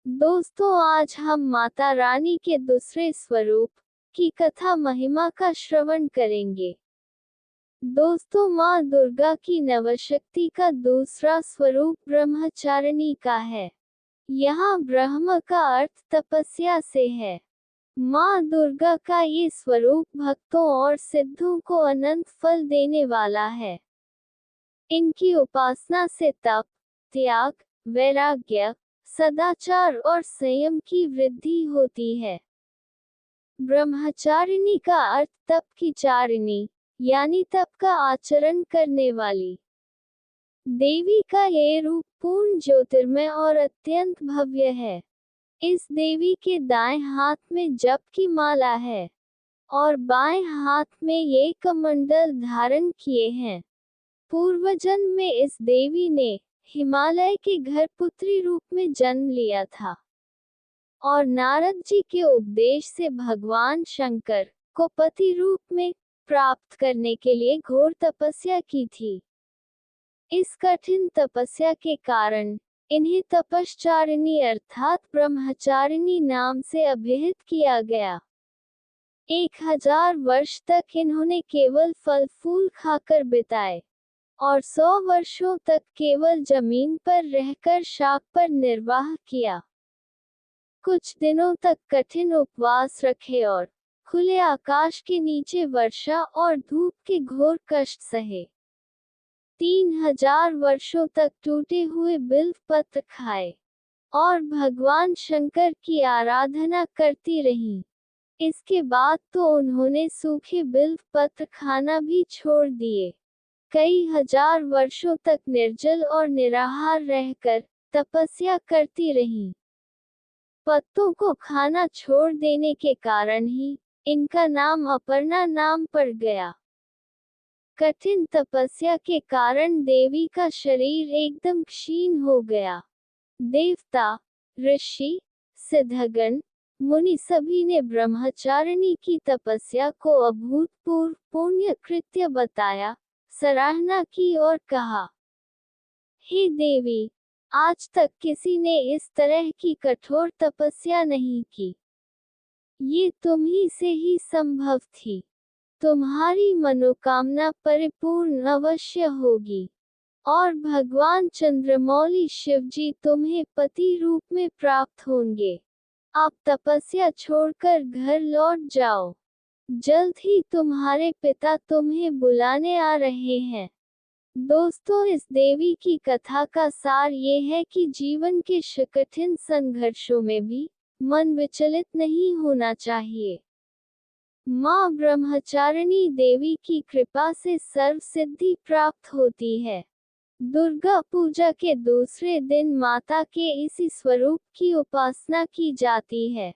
दोस्तों, आज हम माता रानी के दूसरे स्वरूप की कथा महिमा का श्रवण करेंगे। दोस्तों, माँ दुर्गा की नवशक्ति का दूसरा स्वरूप ब्रह्मचारिणी का है। यहाँ ब्रह्म का अर्थ तपस्या से है। माँ दुर्गा का ये स्वरूप भक्तों और सिद्धों को अनंत फल देने वाला है। इनकी उपासना से तप, त्याग, वैराग्य, सदाचार और संयम की वृद्धि होती है। ब्रह्मचारिणी का अर्थ तप की चारिणी, यानी तप का आचरण करने वाली। देवी का ये रूप पूर्ण ज्योतिर्मय और अत्यंत भव्य है। इस देवी के दाएं हाथ में जप की माला है और बाएं हाथ में ये कमंडल धारण किए हैं। पूर्वजन्म में इस देवी ने हिमालय के घर पुत्री रूप में जन्म लिया था और नारद जी के उपदेश से भगवान शंकर को पति रूप में प्राप्त करने के लिए घोर तपस्या की थी। इस कठिन तपस्या के कारण इन्हें तपश्चारिणी अर्थात ब्रह्मचारिणी नाम से अभिहित किया गया। 1000 वर्ष तक इन्होंने केवल फल फूल खाकर बिताए और 100 वर्षों तक केवल जमीन पर रहकर शाक पर निर्वाह किया। कुछ दिनों तक कठिन उपवास रखे और खुले आकाश के नीचे वर्षा और धूप के घोर कष्ट सहे। 3000 वर्षों तक टूटे हुए बिल्व पत्र खाए और भगवान शंकर की आराधना करती रहीं। इसके बाद तो उन्होंने सूखे बिल्व पत्र खाना भी छोड़ दिए। कई हजार वर्षों तक निर्जल और निराहार रहकर तपस्या करती रहीं। पत्तों को खाना छोड़ देने के कारण ही इनका नाम अपर्णा नाम पड़ गया। कठिन तपस्या के कारण देवी का शरीर एकदम क्षीण हो गया। देवता, ऋषि, सिद्धगण, मुनि सभी ने ब्रह्मचारिणी की तपस्या को अभूतपूर्व पुण्य कृत्य बताया, सराहना की और कहा, हे देवी, आज तक किसी ने इस तरह की कठोर तपस्या नहीं की। ये तुम ही से ही संभव थी। तुम्हारी मनोकामना परिपूर्ण अवश्य होगी और भगवान चंद्रमौली शिवजी तुम्हें पति रूप में प्राप्त होंगे। आप तपस्या छोड़कर घर लौट जाओ। जल्द ही तुम्हारे पिता तुम्हें बुलाने आ रहे हैं। दोस्तों, इस देवी की कथा का सार ये है कि जीवन के कठिन संघर्षों में भी मन विचलित नहीं होना चाहिए। माँ ब्रह्मचारिणी देवी की कृपा से सर्व सिद्धि प्राप्त होती है। दुर्गा पूजा के दूसरे दिन माता के इसी स्वरूप की उपासना की जाती है।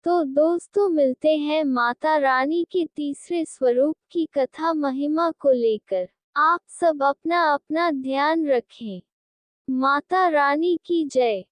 तो दोस्तों, मिलते हैं माता रानी के तीसरे स्वरूप की कथा महिमा को लेकर। आप सब अपना अपना ध्यान रखें। माता रानी की जय।